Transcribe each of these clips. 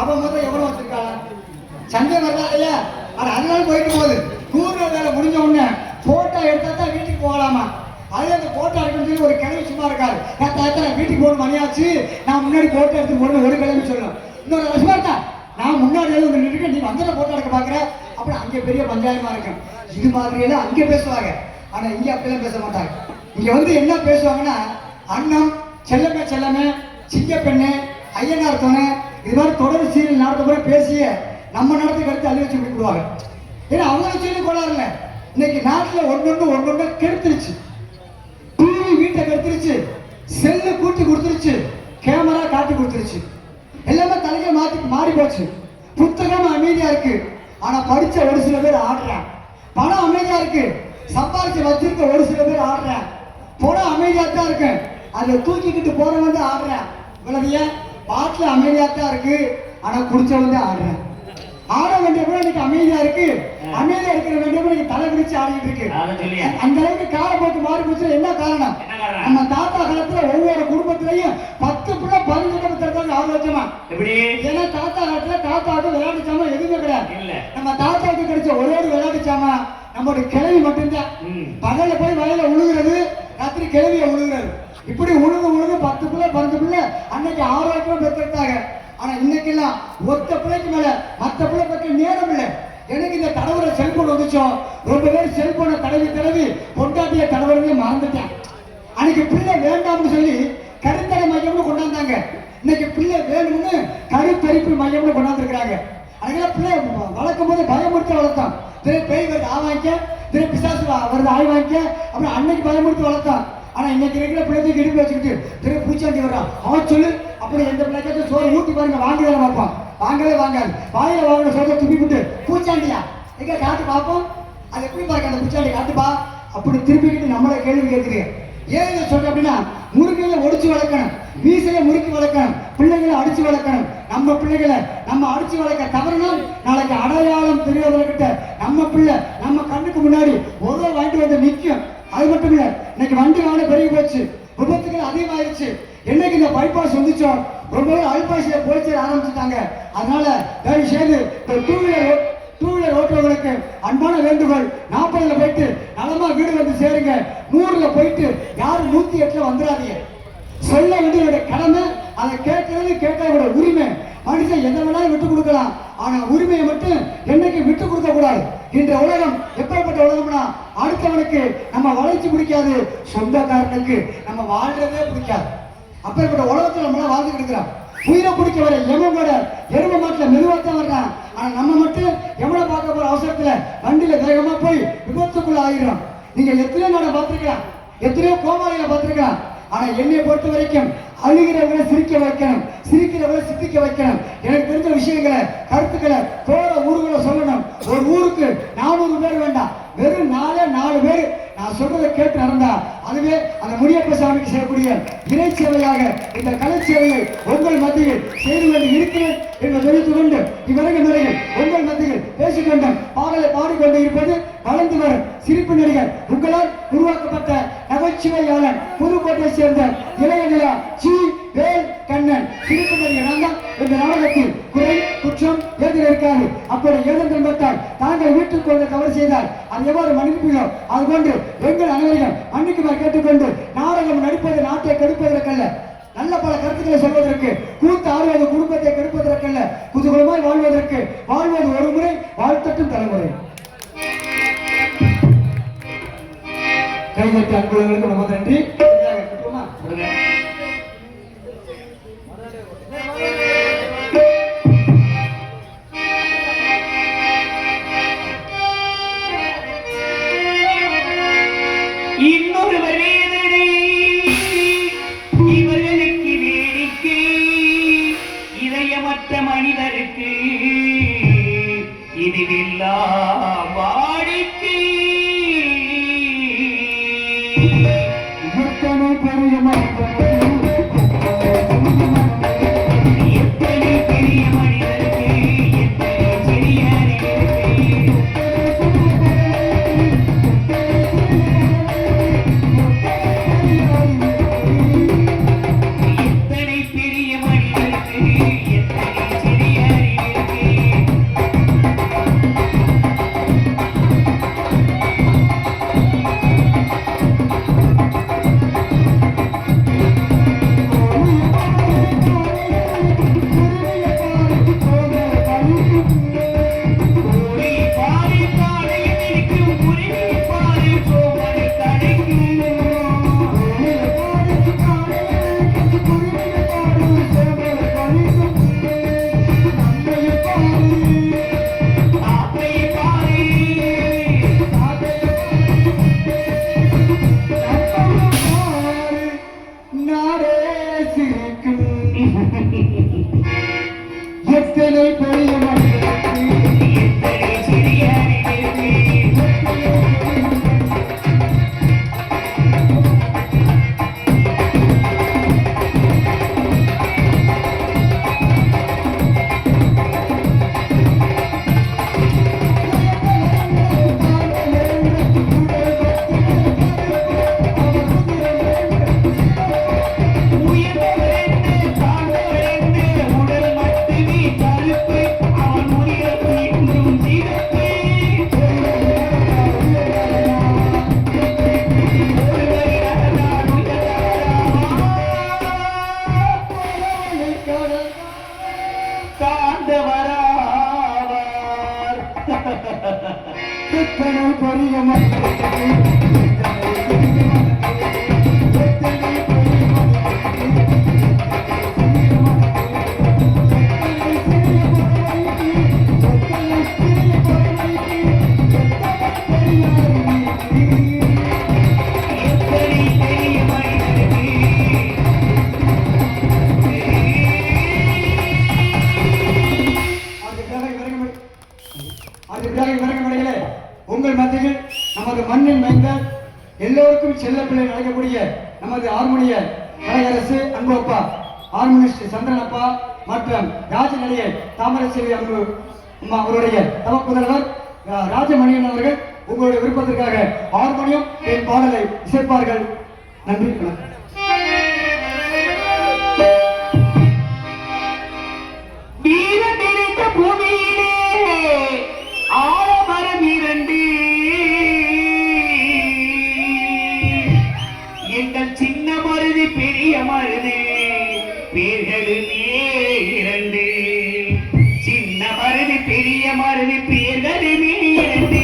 அவன் முதல்ல எவ்வளவு வச்சிருக்காங்க சண்டை வரலாம் இல்லையா? அது அதனால போயிட்டு போகுது. கூடுதல் வேலை முடிஞ்ச உடனே போட்டோ எடுத்தா தான் வீட்டுக்கு போகலாமா? அதே அந்த போட்டோ எடுக்கணும்னு சொல்லி ஒரு கிளம்பி சும்மா இருக்காரு. நான் வீட்டுக்கு போகணும் மணியாச்சு, நான் முன்னாடி போட்டோ எடுத்து போகணும் ஒரு கிளம்பி சொல்லணும். இன்னொரு ரசமாட்டா நான் முன்னாடி வந்து நின்றுட்டு நீ வந்தத போட்டோ எடுக்க பாக்குற, அப்புறம் அங்கே பெரிய பஞ்சாயமா இருக்கும். இது மாதிரியெல்லாம் அங்கே பேசுவாங்க. ஆனா இங்க அப்படிலாம் பேச மாட்டாங்க. இங்க வந்து என்ன பேசுவாங்கன்னா அண்ணன் செல்லமே செல்லமே சிங்க பெண்ணு ஐயனார் தோணை இது மாதிரி தொடர் சீரியல் நடத்த கூட பேசிய நம்ம நடத்துக்கு அடுத்து அள்ளி வச்சு விடுவாங்க. ஏன்னா அவங்களும் சொல்லி கொள்ளாருல. இன்னைக்கு நாட்டில் ஒன்னொன்னு கெடுத்துருச்சு. டிவி வீட்டை கெடுத்துருச்சு, செல்லு கூட்டி கொடுத்துருச்சு, கேமரா காட்டி கொடுத்துருச்சு, எல்லாமே தலைகளை மாறி போச்சு. புத்தகம் அமைதியா இருக்கு, ஆனா படிச்ச ஒரு சில பேர் ஆடுறான். பணம் அமைதியா இருக்கு, சம்பாரிச்சு வச்சிருக்க ஒரு சில பேர் ஆடுறான். பணம் அமைதியா தான் இருக்கு, அதை தூக்கிக்கிட்டு போறவன் வந்து ஆடுறான். இவ்வளவு பாட்டுல அமைதியா தான் இருக்கு, ஆனா குடிச்சவன் தான் ஆடுறான். ஆட வேண்டிய கூட இன்னைக்கு அமைதியா இருக்கு, அமைதியா இருக்கிற வேண்டிய கூட இன்னைக்கு தலை விரிச்சு ஆடிட்டு இருக்கு. அந்த அளவுக்கு காலப்போக்கு மாறி போச்சு. என்ன காரணம்? நம்ம தாத்தா காலத்துல ஒவ்வொரு குடும்பத்திலையும் 10 பிள்ளை 15 தரத்தாங்க ஆரோக்கியமா. ஏன்னா தாத்தா காலத்துல தாத்தாவுக்கு விளையாட்டு சாமான் எதுவுமே கிடையாது. நம்ம தாத்தாவுக்கு கிடைச்ச ஒரே ஒரு விளையாட்டு சாமான் நம்மளுடைய கிழவி மட்டும்தான். பகல போய் வயல உழுகுறது, ராத்திரி கிழவிய உழுகுறது. இப்படி உழுகு 10 பிள்ளை 15 பிள்ளை அன்னைக்கு ஆரோக்கியமா பெற்றிருந்தாங்க. ஆனா இன்னைக்கெல்லாம் ஒத்த பிள்ளைக்கு மேல மற்ற பிள்ளை பற்றி நேரம் இல்லை. எனக்கு இந்த தடவுற செல்போன் வந்துச்சோம், ரொம்ப பேர் செல்போனை தடவி பொண்டாட்டிய தடவுறதே மறந்துட்டேன். அன்னைக்கு பிள்ளை வேண்டாம்னு சொல்லி கருத்தடை மையம்னு கொண்டாந்தாங்க. இன்னைக்கு பிள்ளை வேணும்னு கருத்தரிப்பு மையம்னு கொண்டாந்துருக்காங்க. அன்னைக்கு பிள்ளை வளர்க்கும் போது பயமுறுத்தி வளர்த்தோம். பேய் வருது ஆ வாங்கிக்க, பிசாசு வருது ஆய் வாங்கிக்க, அப்புறம் அன்னைக்கு பயமுறுத்தி வளர்த்தோம். ஆனா இன்னைக்கு இருக்கிற பிள்ளைக்கு இடுப்பு வச்சுக்கிட்டு பூச்சாண்டி வர்றான் அவன் சொல்லு. அப்படி எந்த பிள்ளைக்காச்சும் சோறு ஊட்டி பாருங்க, வாங்கவே பார்ப்போம். வாங்கவே வாங்காது. வாயில வாங்கின சோறை துப்பி விட்டு பூச்சாண்டியா எங்க காட்டு பார்ப்போம். அது எப்படி பாருங்க அந்த பூச்சாண்டி காட்டுப்பா அப்படி திருப்பிக்கிட்டு நம்மளை கேள்வி கேட்குது. ஏன் இதை சொல்ற அப்படின்னா முருகையை ஒடிச்சு வளர்க்கணும், மீசையை முறுக்கி வளர்க்கணும், பிள்ளைகளை அடிச்சு வளர்க்கணும். நம்ம பிள்ளைகளை நம்ம அடிச்சு வளர்க்க தவறுனா நாளைக்கு அடையாளம் தெரியாதவர்கிட்ட நம்ம பிள்ளை நம்ம கண்ணுக்கு முன்னாடி ஒரு வாங்கிட்டு வந்து நிற்கும். அது மட்டும் இல்ல, இன்னைக்கு வண்டி வாங்க பெருகி போச்சு, விபத்துகள் அதிகமாயிருச்சு. என்னைக்கு இந்த பைபாஸ் வந்துச்சோ ரொம்ப அல்பாசில போலீஸ் ஆரம்பிச்சுட்டாங்க. அதனால தயவு செய்து டூ வீலர் ஓட்டுறவங்களுக்கு அன்பான வேண்டுகோள், 40ல போயிட்டு நலமா வீடு வந்து சேருங்க. 100ல போயிட்டு யாரும் 108ல வந்துடாதீங்க. சொல்ல வேண்டிய கடமை, அதை கேட்கறத உரிமை. மனுஷன் எதை வேணாலும் விட்டு கொடுக்கலாம், ஆனா உரிமையை மட்டும் என்னைக்கு விட்டு கொடுக்க கூடாது. இந்த உலகம் எப்பேற்பட்ட உலகம்னா அடுத்தவனுக்கு நம்ம வளைச்சு பிடிக்காது, சொந்தக்காரனுக்கு நம்ம வாழ்றதே பிடிக்காது. அப்பேற்பட்ட உலகத்துல நம்ம வாழ்ந்துட்டு இருக்கிறோம். உயிரை பிடிக்க வர எமனோட எரும மாட்டில் மெதுவாத்தான் வர்றான். ஆனா நம்ம மட்டும் எவனை பார்க்க போற அவசரத்துல வண்டியில வேகமா போய் விபத்துக்குள்ள ஆகிடும். நீங்க எத்தனையோ நாட பார்த்திருக்கலாம், எத்தனையோ கோமாளிகளை பார்த்திருக்கலாம். ஆனா என்னை பொறுத்த வரைக்கும் அழுகிறவங்களை சிரிக்க வைக்கணும், சிரிக்கிறவங்களை சித்திக்க வைக்கணும். எனக்கு தெரிஞ்ச விஷயங்களை கருத்துக்களை போற ஊர்களை சொல்லணும். ஒரு ஊருக்கு 400 பேர் வேண்டாம், வெறும் 4 பேர் நான் சொல்றதை கேட்டு நடந்தா அதுவே அந்த முனியப்ப சாமிக்கு செய்யக்கூடிய இறை சேவையாக இந்த கலை சேவையை உங்கள் மத்தியில் செய்து கொண்டு இருக்கிறேன் என்று தெரிவித்துக் கொண்டு இவ்வரைக்கும் உங்கள் மத்தியில் பேசிக்கொண்டும் பாடலை பாடிக்கொண்டு இருப்பது வளர்ந்து வரும் சிரிப்பு நடிகர் உங்களால் உருவாக்கப்பட்ட நகைச்சுவையாளன் புதுக்கோட்டை சேர்ந்த இளைய நிலா சி வேல் கண்ணன். சிரிப்பு நடிகர் தான் இந்த நாடகத்தில் குறை குற்றம் ஏதில் இருக்காது. அப்படி ஏதென்று பார்த்தால் தாங்கள் வீட்டுக்கு வந்து தவறு செய்தால் அது எவ்வாறு மன்னிப்பீங்களோ அதுபோன்று எங்கள் அனைவரையும் மன்னிக்குமாறு கேட்டுக்கொண்டு நாடகம் நடிப்பது நாட்டை கெடுப்பதற்கல்ல, நல்ல பல கருத்துக்களை சொல்வதற்கு, கூத்து ஆடுவது குடும்பத்தை கெடுப்பதற்கல்ல, குதூகலமாய் வாழ்வதற்கு. வாழ்வது ஒரு முறை, வாழ்த்தட்டும் தலைமுறை. கைதட்டி அன்புகளுக்கு ரொம்ப நன்றி. மனிதருக்கு இதுவெல்லாம் வாடிக்கை எத்தனை பெரிய மனிதருக்கு எத்தனை சிறிய நமது ஹார்மோனிய கலையரசு அன்பு அப்பா ஹார்மோனிஸ்ட் சந்திரன் அப்பா மற்றும் ராஜ நடிகை தாமரசேரி அன்பு அம்மா அவருடைய தவப்புதல்வர் ராஜமணியன் அவர்கள் உங்களுடைய விருப்பத்திற்காக ஹார்மோனியம் என் பாடலை இசைப்பார்கள். நன்றி. பூமியிலே ஆலமரம் இரண்டு, எங்கள் சின்ன மருது பெரிய மருது பேர்களுமே இரண்டு, சின்ன மருது பெரிய மருது பேர்களுமே இரண்டு.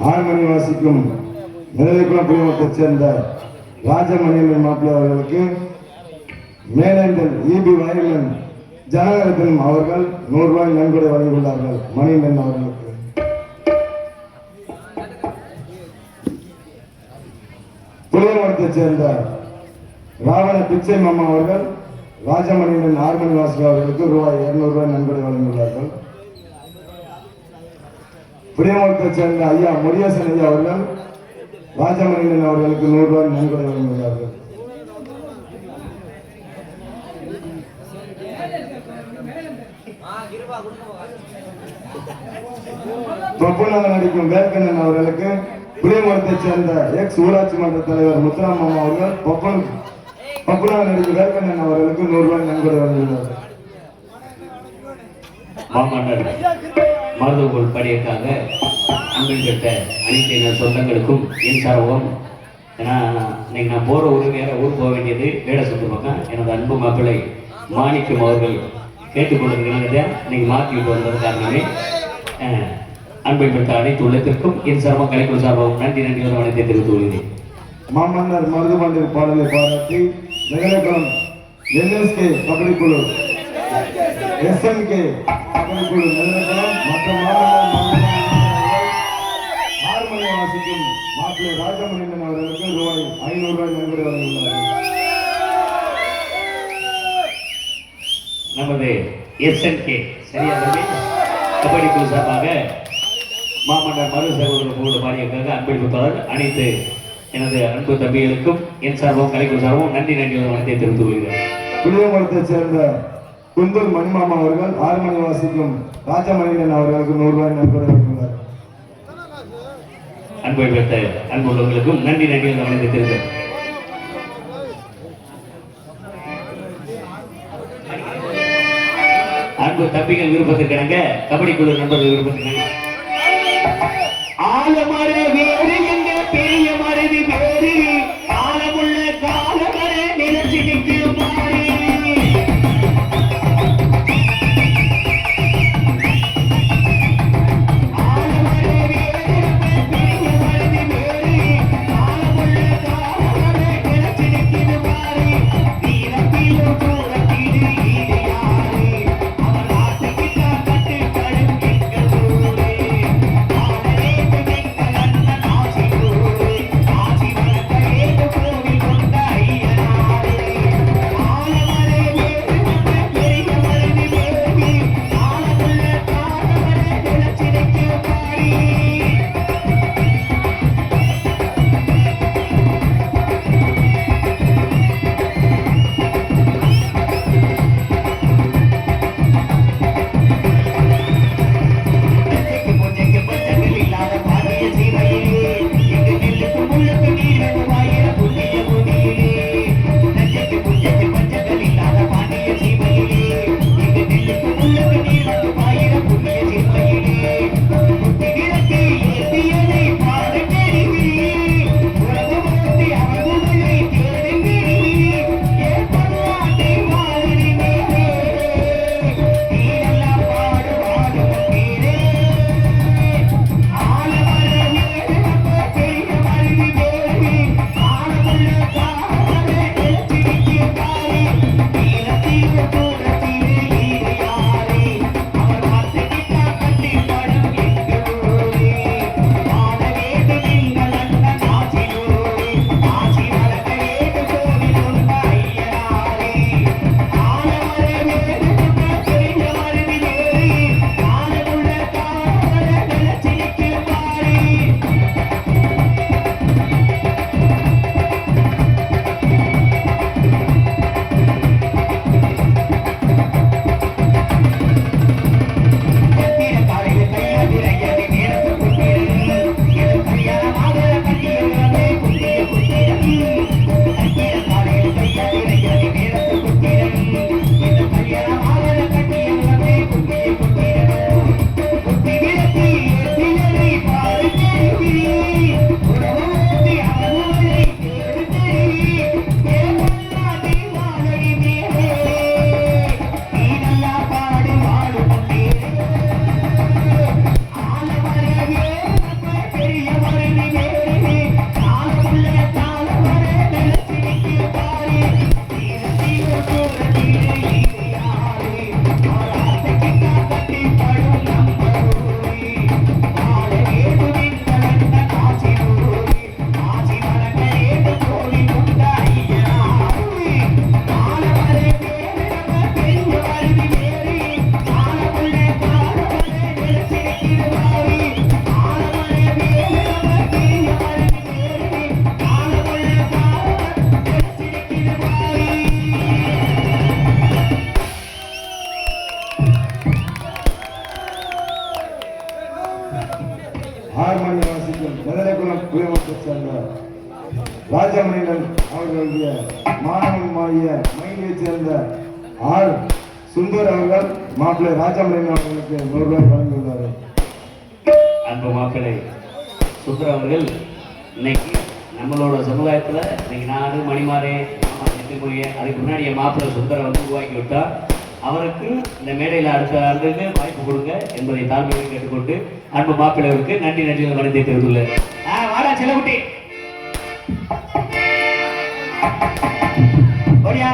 ஆறுமணி வாசிக்கும் நிலவிக்குளம் குடிமத்தைச் சேர்ந்த ராஜமணியன் மாப்பிள்ளை அவர்களுக்கு மேலேந்தல் ஈபி வயலன் ஜனகரத்தினம் அவர்கள் 100 ரூபாய் நன்கொடை வழங்கியுள்ளார்கள் மணிமன் அவர்களுக்கு. புளியமரத்தைச் சேர்ந்த ராவண பிச்சை மாமா அவர்கள் ராஜமணியின் ஆர்மணி வாசகர் அவர்களுக்கு ரூபாய் 200 ரூபாய் நன்கொடை வழங்கியுள்ளார்கள். புளியமரத்தைச் சேர்ந்த ஐயா முருகேசன் ஐயா அவர்கள் ராஜமணியின் அவர்களுக்கு 100 ரூபாய் நன்கொடை வழங்கியுள்ளார்கள். தொப்புனாக நடிக்கும் வேல்கண்ணன் அவர்களுக்கு புளியமரத்தைச் சேர்ந்த எக்ஸ் ஊராட்சி மன்ற தலைவர் முத்துராம் மாமா அவர்கள் பப்புனாக நடிக்கும் வேல்கண்ணன் அவர்களுக்கு 100 ரூபாய் நன்கொடை வழங்கியுள்ளார்கள். மாமன்னர் மருதுகோள் படியக்காக அன்பில் பெற்ற அனைத்து என் சொந்தங்களுக்கும் என் சார்பம். ஏன்னா இன்னைக்கு நான் போகிற ஊர் வேற ஊர் போக வேண்டியது வேட சொந்த பக்கம். எனது அன்பு மாப்பிள்ளை மாணிக்கம் அவர்கள் கேட்டுக்கொண்டிருக்கிறாங்க. இன்னைக்கு மாற்றிவிட்டு வந்தது காரணமே அன்பை பெற்ற அனைத்து உள்ளத்திற்கும் என் சார்பம் கலைக்குழு சார்பாகவும் நன்றி வணக்கத்தை தெரிவித்துக் கொள்கிறேன். மாமன்னர் மருதுபாண்டியர் பாடலை பாராட்டி நகரக்குளம் NSK கபடி குழு SNK கபடி குழு நகரக்குளம் மற்ற ஆறுமணி வாசிக்கும் மாப்பிள்ளை ராஜமணியன் அவர்களுக்கு ரூபாய் 500 ரூபாய் நன்கொடை வழங்கியுள்ளார்கள். நமது SNK சரியாக கபடி குழு சார்பாக மாமன்னர் மரு சகோதரர்களோடு பாடியக்காக அன்பளிப்பு தொடர் அனைத்து எனது அன்பு தம்பிகளுக்கும் என் சார்பும் கலைக்குழு சார்பும் நன்றி வணக்கத்தை தெரிவித்துக் கொள்கிறேன். புளியமரத்தைச் சேர்ந்த குந்தூர் மணிமாமா அவர்கள் ஆறுமணி வாசிக்கும் ராஜமணியன் அவர்களுக்கு 100 ரூபாய் நன்கொடை வழங்கியுள்ளார். அன்பை பெற்ற அன்புள்ளவர்களுக்கும் நன்றி வணக்கத்தை தெரிவித்தேன். அன்பு தம்பிகள் விருப்பத்திற்கிணங்க கபடி குழு நண்பர்கள் விருப்பத்திற்கிணங்க ஆலமர வேறு எங்க பெரிய மருதி வேறு ஆலமுள்ள காலமர நிலச்சி நிற்கும் மாறி ஆலமர வேறு பெரிய மருதி வேறு ஆலமுள்ள காலமர நிலச்சி நிற்கும் மாறி நீலத்திலோ சூரத்திடு ஈடு யாரு அவன் ஆட்டுக்கிட்ட கட்டு கழுக்கிட்ட சூரே ஆசி வளர்த்த ஏது கோவில் 6 மணி வாசிக்கும் நெதலைக்குளம் புளியமரத்தை சேர்ந்த ராஜமணியன் அவர்களுடைய மாணவனுமாகிய மயிலைச் சேர்ந்த ஆர் சுந்தர் அவர்கள் மாப்பிள்ளை ராஜமணியன் அவர்களுக்கு 100 ரூபாய் வழங்கியுள்ளார்கள். அன்பு மாப்பிள்ளை சுந்தர் அவர்கள் இன்னைக்கு நம்மளோட சமுதாயத்தில் இன்னைக்கு நாடு மணிமாறே நிற்கக்கூடிய அதுக்கு முன்னாடி என் மாப்பிள்ளை சுந்தரை வந்து உருவாக்கி விட்டா அவருக்கு இந்த மேடையில் அடுத்த ஆண்டுக்கு வாய்ப்பு கொடுங்க என்பதை தாழ்மையை கேட்டுக்கொண்டு அன்பு மாப்பிள்ளைவருக்கு நன்றி வணக்கத்தை தெரிவித்துள்ளார். வாடா செல்லக்குட்டி ஓடியா